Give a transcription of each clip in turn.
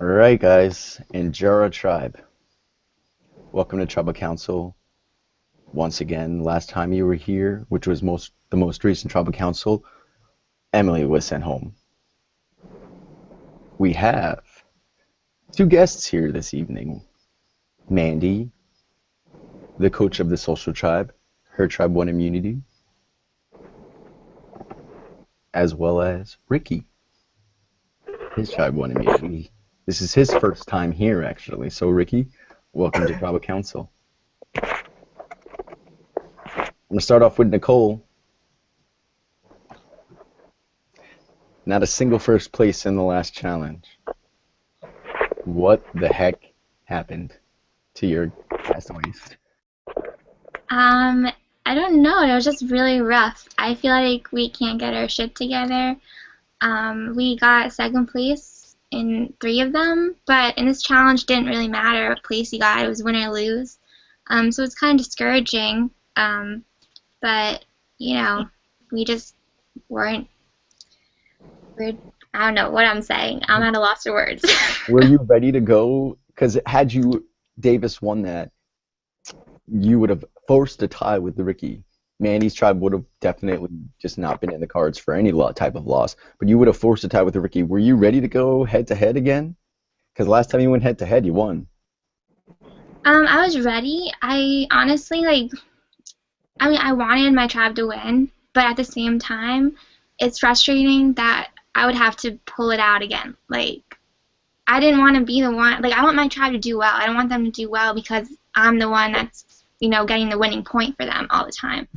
Alright guys, Anjara tribe. Welcome to Tribal Council. Once again, last time you were here, which was the most recent Tribal Council, Emily was sent home. We have two guests here this evening. Mandy, the coach of the social tribe, her tribe won immunity, as well as Ricky, his tribe won immunity. This is his first time here actually, so Ricky, welcome to Tribal Council. I'm gonna start off with Nicole. Not a single first place in the last challenge. What the heck happened to your castaways? Um, I don't know. It was just really rough. I feel like we can't get our shit together. We got second place in three of them, but in this challenge, didn't really matter what place you got. It was win or lose. So it's kind of discouraging. But you know, we just weren't. We're, I don't know what I'm saying. I'm at a loss for words. Were you ready to go? Because had you Davis won that, you would have forced a tie with the Ricky. Mandy's tribe would have definitely just not been in the cards for any type of loss, but you would have forced a tie with the Ricky. Were you ready to go head to head again? Because last time you went head to head, you won. I was ready. I honestly I wanted my tribe to win, but at the same time, it's frustrating that I would have to pull it out again. I didn't want to be the one. I want my tribe to do well. I don't want them to do well because I'm the one that's, getting the winning point for them all the time.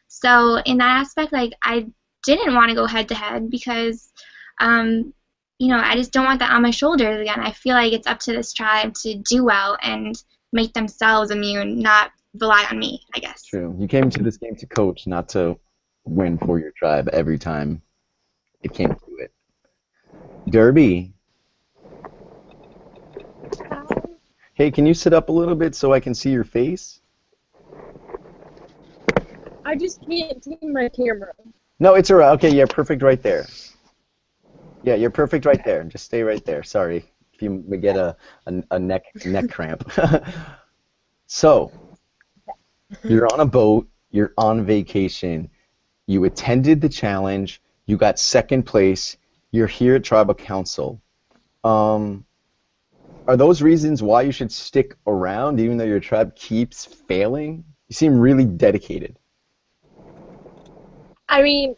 So in that aspect, I didn't want to go head to head because, I just don't want that on my shoulders again. I feel like it's up to this tribe to do well and make themselves immune, not rely on me, I guess. True. You came to this game to coach, not to win for your tribe every time it came to it. Derby. Hey, can you sit up a little bit so I can see your face? I just can't see my camera. No, it's alright. Okay, yeah, perfect right there. Yeah, you're perfect right there. Just stay right there. Sorry if you may get a neck cramp. So, you're on a boat, you're on vacation, you attended the challenge, you got second place, you're here at Tribal Council. Are those reasons why you should stick around even though your tribe keeps failing? You seem really dedicated. I mean,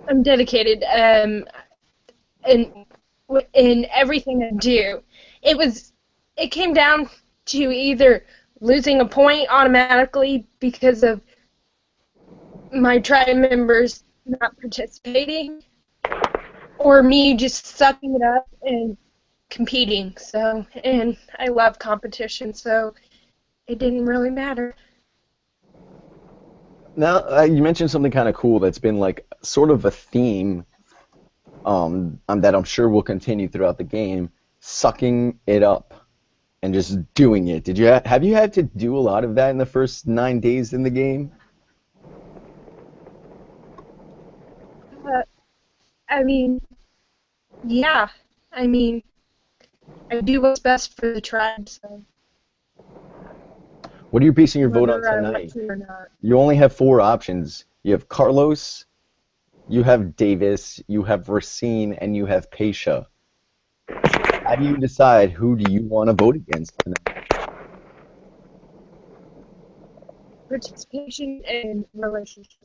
I'm dedicated. In everything I do, it came down to either losing a point automatically because of my tribe members not participating, or me just sucking it up and competing. So, and I love competition, so it didn't really matter. Now, you mentioned something kind of cool that's been like sort of a theme that I'm sure will continue throughout the game, sucking it up and just doing it. Did you have you had to do a lot of that in the first 9 days in the game? Uh, I mean, yeah. I mean, I do what's best for the tribe, so What are you basing your vote on whether I want tonight? to or not. You only have four options. You have Carlos, you have Davis, you have Racine, and you have Pasha. How do you decide who do you want to vote against tonight? Participation and relationships.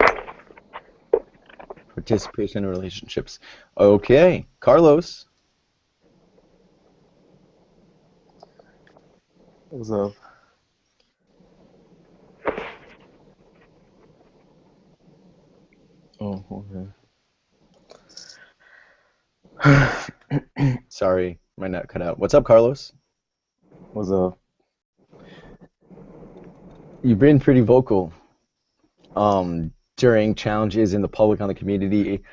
Participation in relationships. Okay, Carlos. What's up? Oh, okay. Sorry, my net cut out. What's up, Carlos? What's up? You've been pretty vocal during challenges in the public on the community.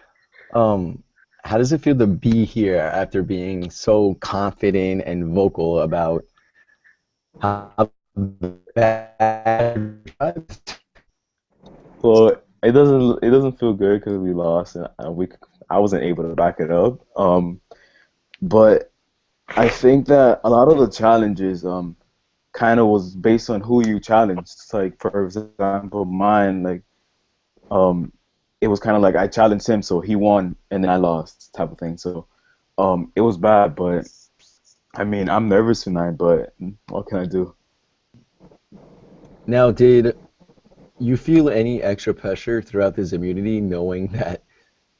How does it feel to be here after being so confident and vocal about how bad? Well, it doesn't feel good because we lost and I wasn't able to back it up. But I think that a lot of the challenges kind of was based on who you challenged. It's like for example, mine um it was kind of like I challenged him, so he won, and then I lost type of thing. So it was bad, but I mean I'm nervous tonight, but what can I do? Now, did you feel any extra pressure throughout this immunity, knowing that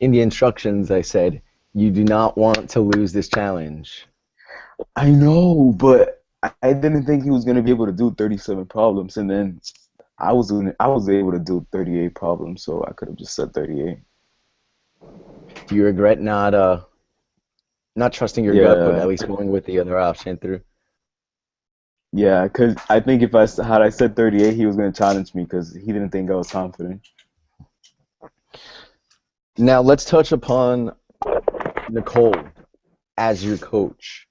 in the instructions I said you do not want to lose this challenge? I know, but I didn't think he was gonna be able to do 37 problems, and then I was able to do 38 problems, so I could have just said 38. Do you regret not trusting your gut, but Yeah, at least going with the other option through? yeah, because I think if had I said 38, he was gonna challenge me because he didn't think I was confident. Now let's touch upon Nicole as your coach.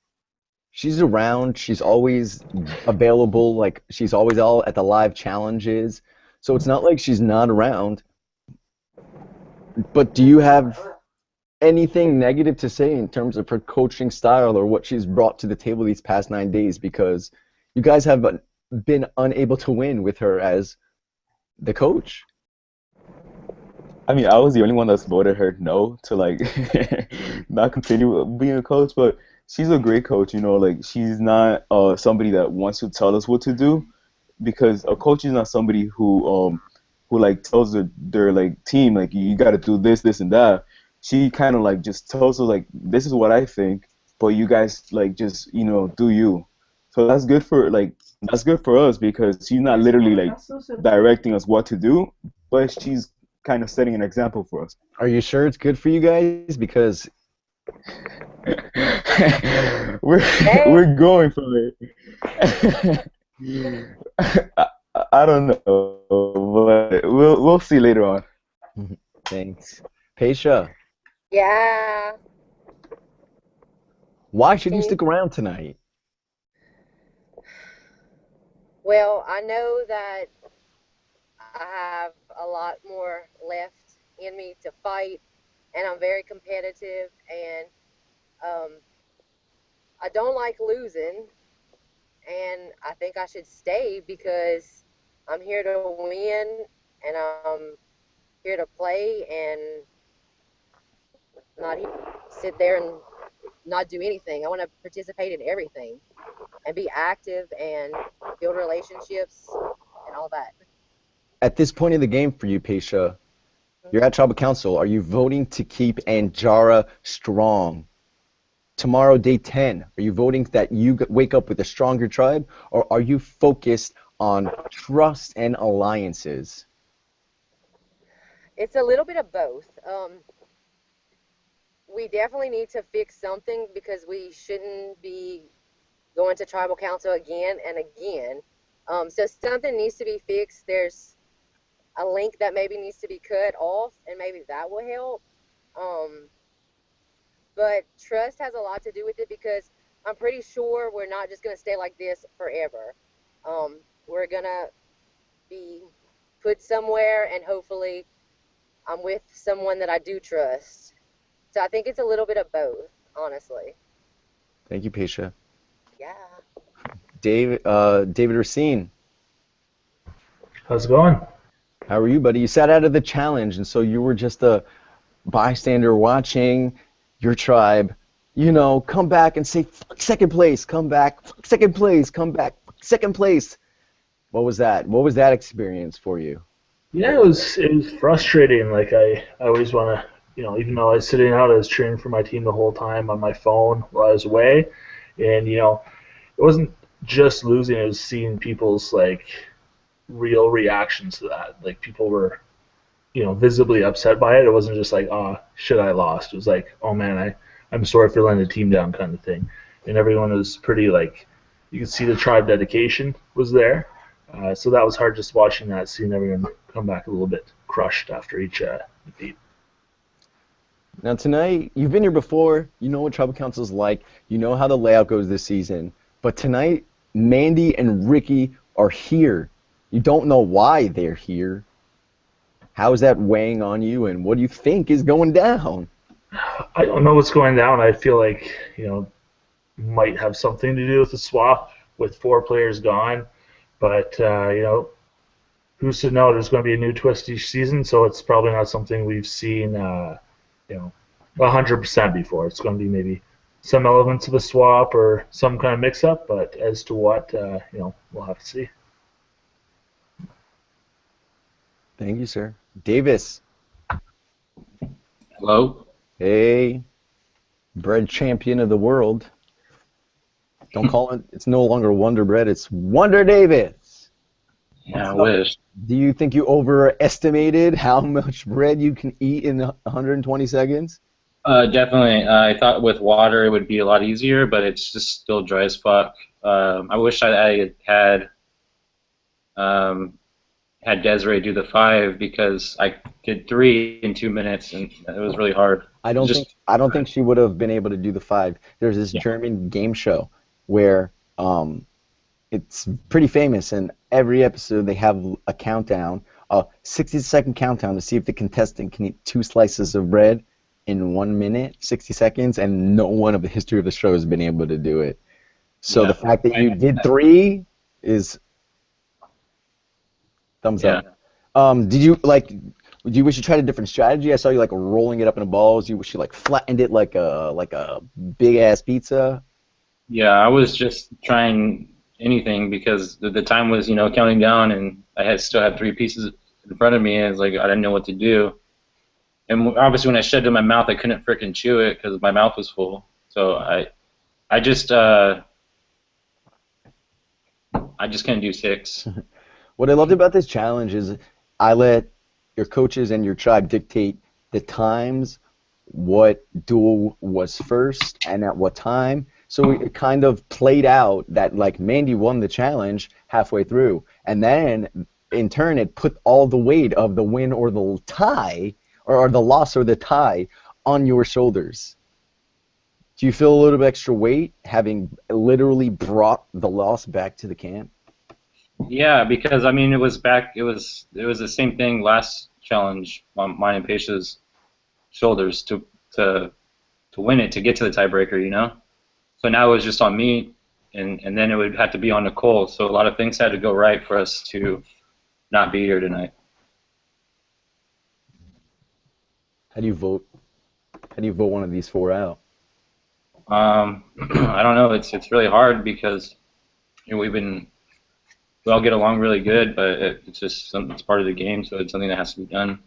She's around, she's always available, like she's always all at the live challenges. So it's not like she's not around. But do you have anything negative to say in terms of her coaching style or what she's brought to the table these past 9 days? Because you guys have been unable to win with her as the coach. I mean, I was the only one that's voted her no to like not continue being a coach, but she's a great coach. Like she's not somebody that wants to tell us what to do, because a coach is not somebody who like tells their like team like you got to do this, this, and that. She kind of like just tells us like this is what I think, but you guys like just do you. So that's good for us because she's not literally like directing us what to do, but she's kind of setting an example for us. Are you sure it's good for you guys? Because we're Hey, we're going from it. I, I don't know, but we'll see later on. thanks. Pesha, yeah. why should you Can you? stick around tonight? Well, I know that I have a lot more left in me to fight, and I'm very competitive, and um, I don't like losing, and I think I should stay because I'm here to win, and I'm here to play, and not here to sit there and not do anything. I want to participate in everything and be active and build relationships and all that. At this point in the game for you, Pesha, you're at Tribal Council. Are you voting to keep Anjara strong? Tomorrow, day 10, are you voting that you wake up with a stronger tribe, or are you focused on trust and alliances? It's a little bit of both. We definitely need to fix something because we shouldn't be going to tribal council again and again. So something needs to be fixed. There's a link that maybe needs to be cut off, and maybe that will help. Um, but trust has a lot to do with it because I'm pretty sure we're not just going to stay like this forever. We're going to be put somewhere, and hopefully I'm with someone that I do trust. So I think it's a little bit of both, honestly. Thank you, Pesha. Yeah. David Racine, How's it going? how are you, buddy? You sat out of the challenge, and so you were just a bystander watching your tribe, come back and say, fuck second place, come back, fuck second place, come back, fuck second place. What was that? What was that experience for you? Yeah, it was frustrating. Like I always want to, even though I was sitting out, I was cheering for my team the whole time on my phone while I was away, and it wasn't just losing; it was seeing people's like real reactions to that. Like people were, visibly upset by it. It wasn't just like, oh, shit, I lost. It was like, oh man, I'm sorry for letting the team down, kind of thing. And everyone was pretty like, you could see the tribe dedication was there. So that was hard just watching that, seeing everyone come back a little bit crushed after each defeat. Now tonight, you've been here before. You know what Tribal Council's like. You know how the layout goes this season. But tonight, Mandy and Ricky are here. You don't know why they're here. How is that weighing on you, and what do you think is going down? I don't know what's going down. I feel like, might have something to do with the swap with 4 players gone. But who's to know? There's going to be a new twist each season, so it's probably not something we've seen, 100% before. It's going to be maybe some elements of a swap or some kind of mix-up, but as to what, we'll have to see. Thank you, sir. Davis. Hello? Hey, bread champion of the world. Don't call it, it's no longer Wonder Bread, it's Wonder Davis. Yeah, I wish. Do you think you overestimated how much bread you can eat in 120 seconds? Definitely. I thought with water it would be a lot easier, but it's just still dry as fuck. I wish I had Desiree do the 5 because I did 3 in 2 minutes and it was really hard. I don't think she would have been able to do the 5. There's this German game show where it's pretty famous, and every episode they have a countdown, a 60-second countdown to see if the contestant can eat 2 slices of bread in 1 minute, 60 seconds, and no one of the history of the show has been able to do it. So the fact that you did 3 is thumbs up. Did you wish you tried a different strategy? I saw you rolling it up in balls. You wish you flattened it like a big ass pizza. Yeah, I was just trying anything because the time was, counting down, and I still had 3 pieces in front of me, and it's like I didn't know what to do. And obviously, when I shoved it in my mouth, I couldn't frickin' chew it because my mouth was full. So I just couldn't do 6. What I loved about this challenge is I let your coaches and your tribe dictate the times, what duel was first, and at what time. So it kind of played out that Mandy won the challenge halfway through, and then in turn it put all the weight of the win or the tie, or the loss or the tie, on your shoulders. Do you feel a little bit extra weight having literally brought the loss back to the camp? Yeah, because it was back. It was the same thing last challenge on mine and Paisha's shoulders to win it, to get to the tiebreaker. So now it was just on me, and then it would have to be on Nicole. So a lot of things had to go right for us to not be here tonight. How do you vote? How do you vote one of these 4 out? I don't know. It's really hard because we all get along really good, but it's just it's part of the game, so it's something that has to be done.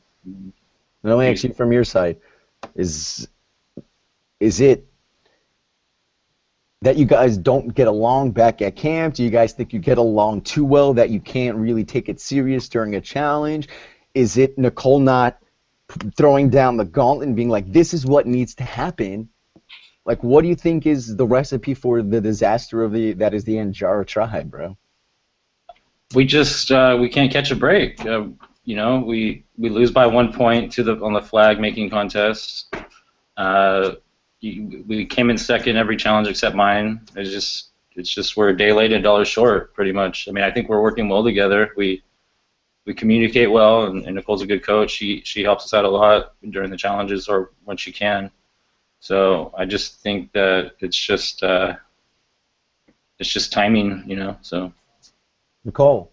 Let me ask you from your side: is it that you guys don't get along back at camp? Do you guys think you get along too well that you can't really take it serious during a challenge? Is it Nicole not throwing down the gauntlet and being like, this is what needs to happen? What do you think is the recipe for the disaster that is the Anjara tribe, bro? We just we can't catch a break. We lose by 1 point on the flag making contest. We came in second every challenge except mine. It's just we're a day late and $1 short, pretty much. I think we're working well together. We communicate well, and Nicole's a good coach. She helps us out a lot during the challenges or when she can. So I just think that it's just timing, So. Nicole,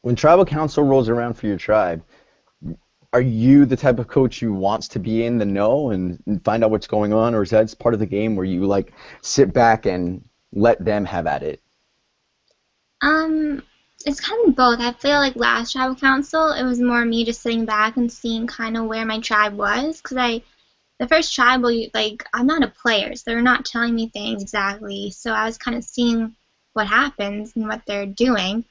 when tribal council rolls around for your tribe, are you the type of coach who wants to be in the know and find out what's going on, or is that part of the game where you sit back and let them have at it? It's kind of both. I feel like last tribal council, it was more me just sitting back and seeing kind of where my tribe was, because the first tribal, I'm not a player, so they're not telling me things exactly, so I was kind of seeing what happens and what they're doing.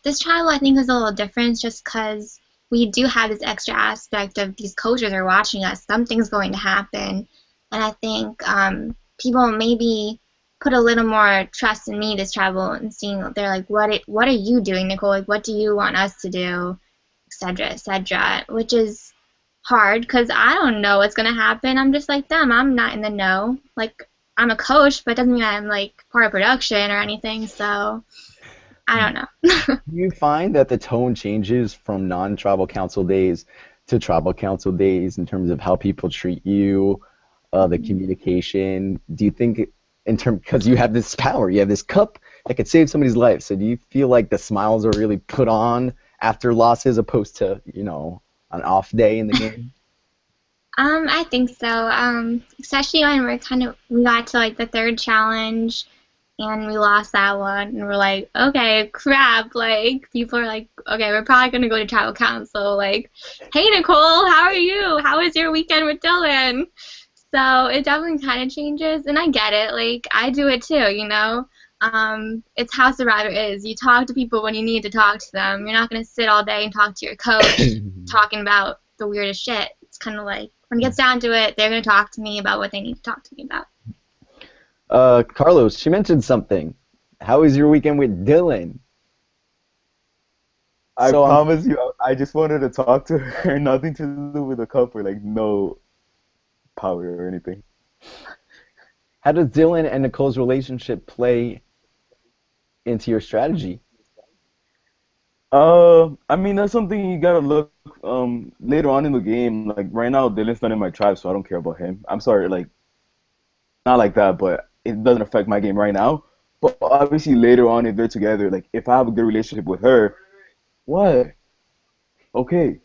This tribal, I think, is a little different just because we do have this extra aspect of these coaches are watching us. Something's going to happen, and I think people maybe put a little more trust in me this tribal and seeing they're like, what are you doing, Nicole? What do you want us to do, etc., which is hard because I don't know what's going to happen. I'm just like them. I'm not in the know. I'm a coach, but it doesn't mean I'm part of production or anything, so I don't know. Do you find that the tone changes from non-tribal council days to tribal council days in terms of how people treat you? the communication? Do you think in term because you have this power, you have this cup that could save somebody's life. So do you feel like the smiles are really put on after losses opposed to, an off day in the game? I think so. Especially when we got to like the third challenge and we lost that one, and we're like, okay, crap. Like people are like, okay, we're probably gonna go to tribal council. Like, hey Nicole, how are you? How was your weekend with Dylan? So it definitely kind of changes, and I get it. Like I do it too, you know. It's how Survivor is. You talk to people when you need to talk to them. You're not gonna sit all day and talk to your coach talking about the weirdest shit. It's kind of like when it gets down to it, they're gonna talk to me about what they need to talk to me about. Carlos, she mentioned something. How was your weekend with Dylan? I So promise you, I just wanted to talk to her, nothing to do with the cup or like no power or anything. how does Dylan and Nicole's relationship play into your strategy? I mean that's something you gotta look later on in the game. Like right now, Dylan's not in my tribe, so I don't care about him. I'm sorry, like not like that, but it doesn't affect my game right now. But obviously later on, if they're together, like if I have a good relationship with her, what? Okay,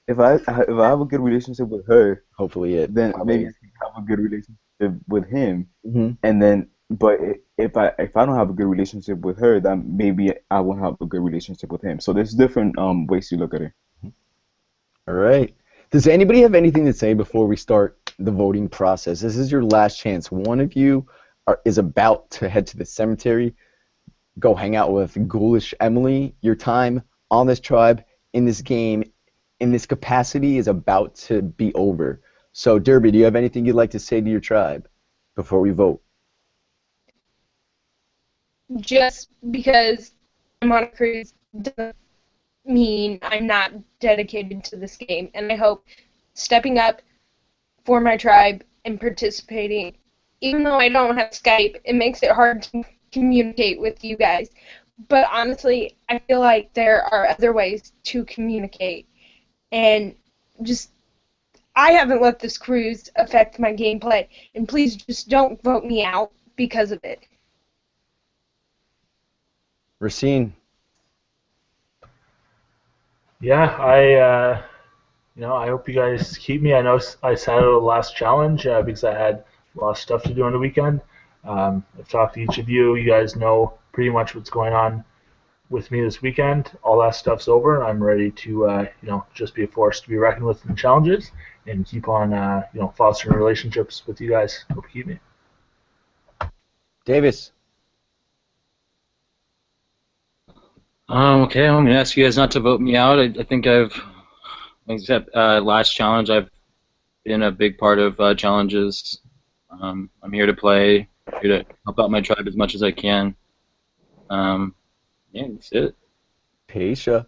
if I have a good relationship with her, Hopefully it. then maybe I can have a good relationship with him, Hmm. and then but if I don't have a good relationship with her, then maybe I won't have a good relationship with him. So there's different ways to look at it. All right. Does anybody have anything to say before we start the voting process? This is your last chance. One of you is about to head to the cemetery, go hang out with Ghoulish Emily. Your time on this tribe, in this game, in this capacity is about to be over. So, Derby, do you have anything you'd like to say to your tribe before we vote? Just because I'm on a cruise doesn't mean I'm not dedicated to this game, and I hope stepping up for my tribe and participating, even though I don't have Skype, it makes it hard to communicate with you guys. But honestly, I feel like there are other ways to communicate, and just I haven't let this cruise affect my gameplay, and please just don't vote me out because of it. Racine, Yeah, I hope you guys keep me. I know I sat out the last challenge because I had a lot of stuff to do on the weekend. I've talked to each of you. You guys know pretty much what's going on with me this weekend. All that stuff's over. I'm ready to, just be a force to be reckoned with in challenges and keep on, fostering relationships with you guys. Hope you keep me. Davis, Okay, I'm gonna ask you guys not to vote me out. I think except last challenge, I've been a big part of challenges. I'm here to play, here to help out my tribe as much as I can. Yeah, that's it. Paisha.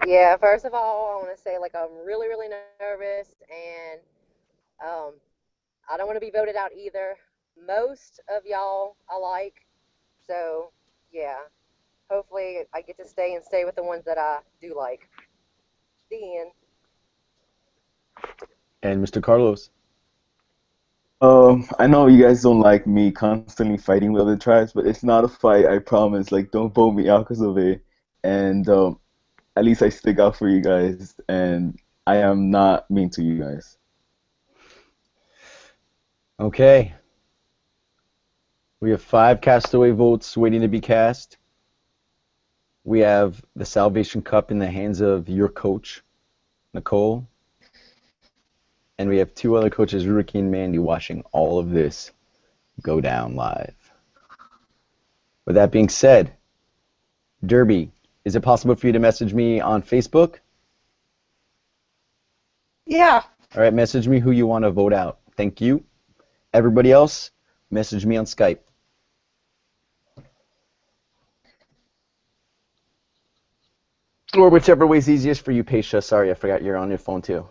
Yeah, first of all, I want to say like I'm really, really nervous, and um, I don't want to be voted out either. Most of y'all I like, so yeah. Hopefully, I get to stay with the ones that I do like. The end. And Mr. Carlos. I know you guys don't like me constantly fighting with other tribes, but it's not a fight, I promise. Like, don't vote me out because of it. And at least I stick out for you guys, and I am not mean to you guys. Okay. We have 5 castaway votes waiting to be cast. We have the Salvation Cup in the hands of your coach, Nicole. And we have 2 other coaches, Ricky and Mandy, watching all of this go down live. With that being said, Derby, is it possible for you to message me on Facebook? Yeah. All right, message me who you want to vote out. Thank you. Everybody else, message me on Skype. Or whichever way is easiest for you, Paisha. Sorry, I forgot you're on your phone too.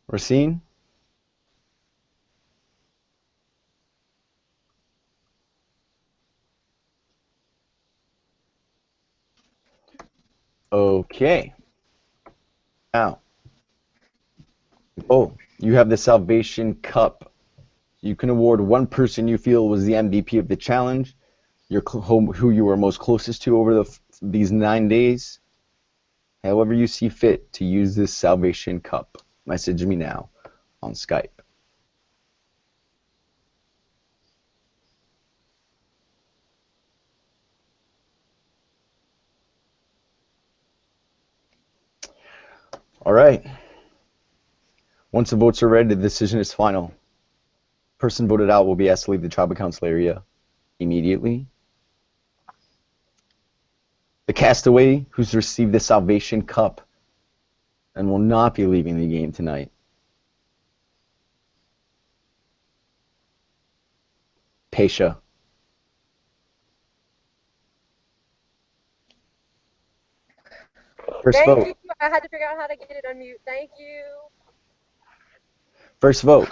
Racine? Okay. Now, you have the Salvation Cup. You can award one person you feel was the MVP of the challenge, who you were most closest to over these 9 days. However you see fit to use this Salvation Cup. Message me now on Skype. All right. Once the votes are ready, the decision is final. Person voted out will be asked to leave the tribal council area immediately. The castaway who's received the Salvation Cup and will not be leaving the game tonight. Pesha. First Thank vote. you. I had to figure out how to get it on mute. Thank you. First vote.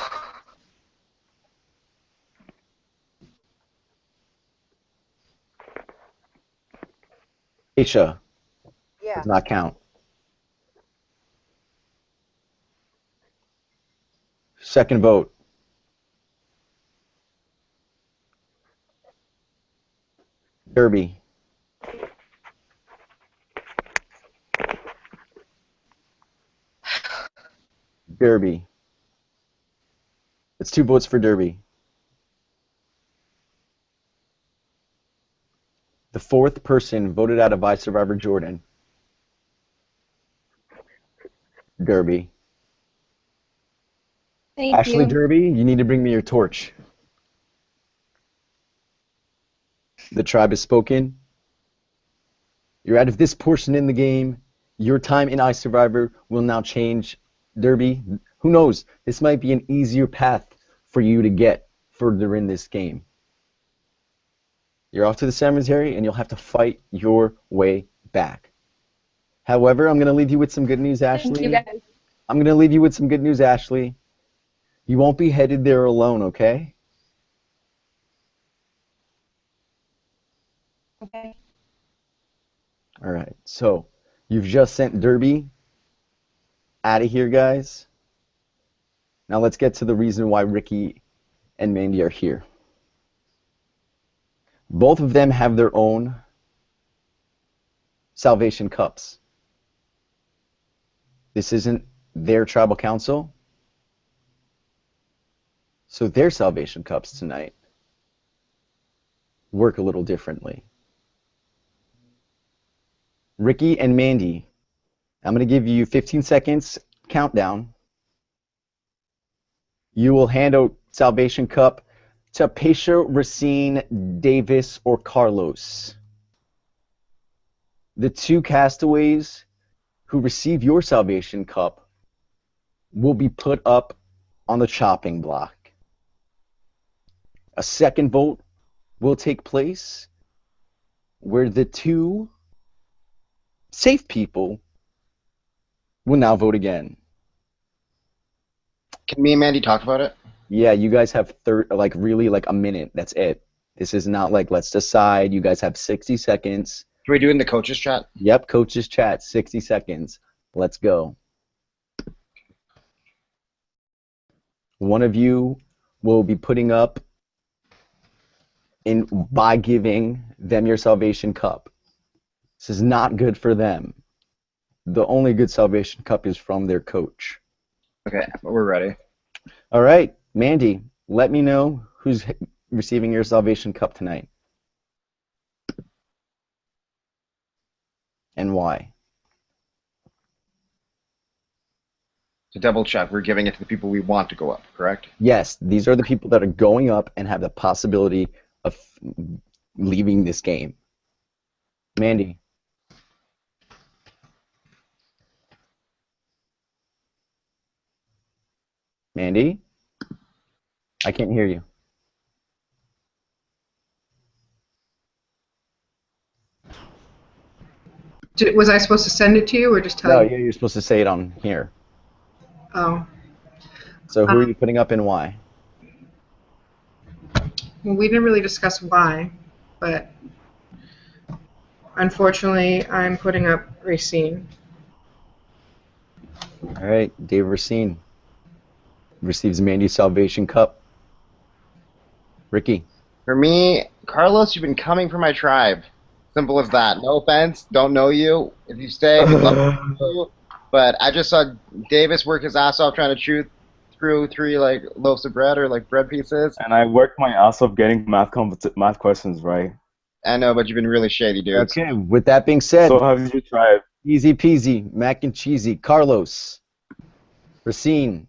Pesha. Yeah. Does not count. Second vote. Derby. Derby. It's 2 votes for Derby. The fourth person voted out of I Survivor Jordan. Derby. Thank Ashley you. Derby, you need to bring me your torch. The tribe has spoken. You're out of this portion in the game. Your time in I Survivor will now change. Derby, who knows? This might be an easier path for you to get further in this game. You're off to the cemetery, and you'll have to fight your way back. However, I'm going to leave you with some good news, Thank Ashley. you guys. I'm going to leave you with some good news, Ashley. You won't be headed there alone, okay? Okay. All right. So, you've just sent Derby out of here, guys. Now let's get to the reason why Ricky and Mandy are here. Both of them have their own Salvation Cups. This isn't their tribal council, so their Salvation Cups tonight work a little differently. Ricky and Mandy, I'm going to give you 15 seconds countdown. You will hand out Salvation Cup to Pesha, Racine, Davis, or Carlos. The 2 castaways who receive your Salvation Cup will be put up on the chopping block. A second vote will take place where the 2 safe people will now vote again. Can me and Mandy talk about it? Yeah, you guys have really a minute. That's it. This is not like let's decide. You guys have 60 seconds. Can we do it in the coaches chat? Yep, coaches chat, 60 seconds. Let's go. One of you will be putting up by giving them your Salvation Cup. This is not good for them. The only good Salvation Cup is from their coach. Okay, we're ready. All right, Mandy, let me know who's receiving your Salvation Cup tonight. And why? To double check, we're giving it to the people we want to go up, correct? Yes, these are the people that are going up and have the possibility of leaving this game. Mandy. Mandy? I can't hear you. Was I supposed to send it to you or just tell No, you? you're supposed to say it on here. Oh. So who are you putting up and why? Well, we didn't really discuss why, but unfortunately, I'm putting up Racine. All right, Dave Racine receives Mandy's Salvation Cup. Ricky. For me, Carlos, you've been coming for my tribe. Simple as that. No offense, don't know you. If you stay, we'd love to meet you. But I just saw Davis work his ass off trying to chew through 3 like loaves of bread or like bread pieces. And I worked my ass off getting math questions right. I know, but you've been really shady, dude. Okay, with that being said, So how did you try it? easy peasy, mac and cheesy. Carlos. Racine.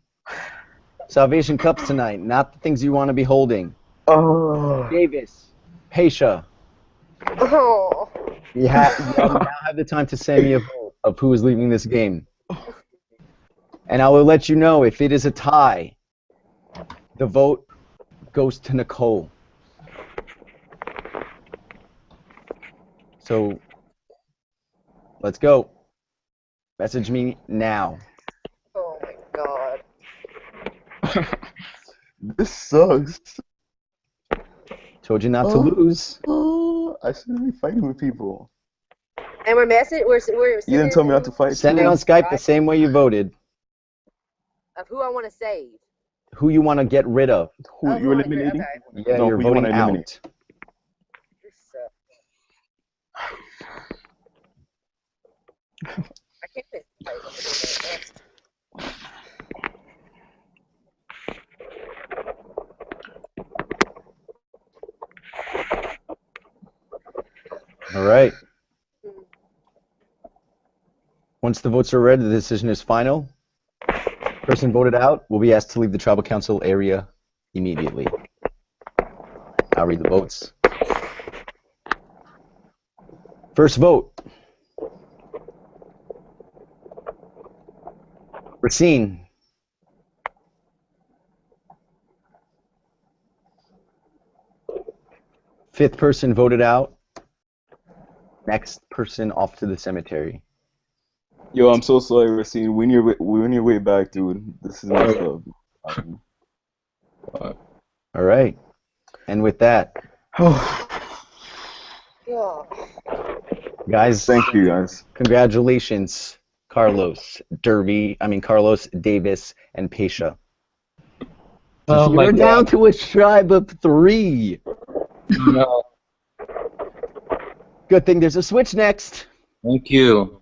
Salvation Cups tonight, not the things you want to be holding. Oh. Davis. Paisha. Oh. You now have the time to send me a vote of who is leaving this game. And I will let you know if it is a tie, the vote goes to Nicole. So, let's go. Message me now. Oh my god. This sucks. Told you not to lose. Oh, I shouldn't be fighting with people. And we're You didn't tell me not to fight. Send it on Skype the same way you voted. of who I want to save. Who you want to get rid of. Who Oh, you eliminating? okay. Yeah, No, you're who you wanna voting eliminate? out. This I can't think. All right. Once the votes are read, the decision is final. Person voted out will be asked to leave the tribal council area immediately. I'll read the votes. First vote. Racine. Fifth person voted out. Next person off to the cemetery. Yo, I'm so sorry, Racine. Win your way back, dude. This is messed up. All right. And with that, guys, Thank you, guys. congratulations, Carlos, Carlos, Davis, and Paisha. Oh my You're God. down to a tribe of 3. No. Good thing there's a switch next. Thank you.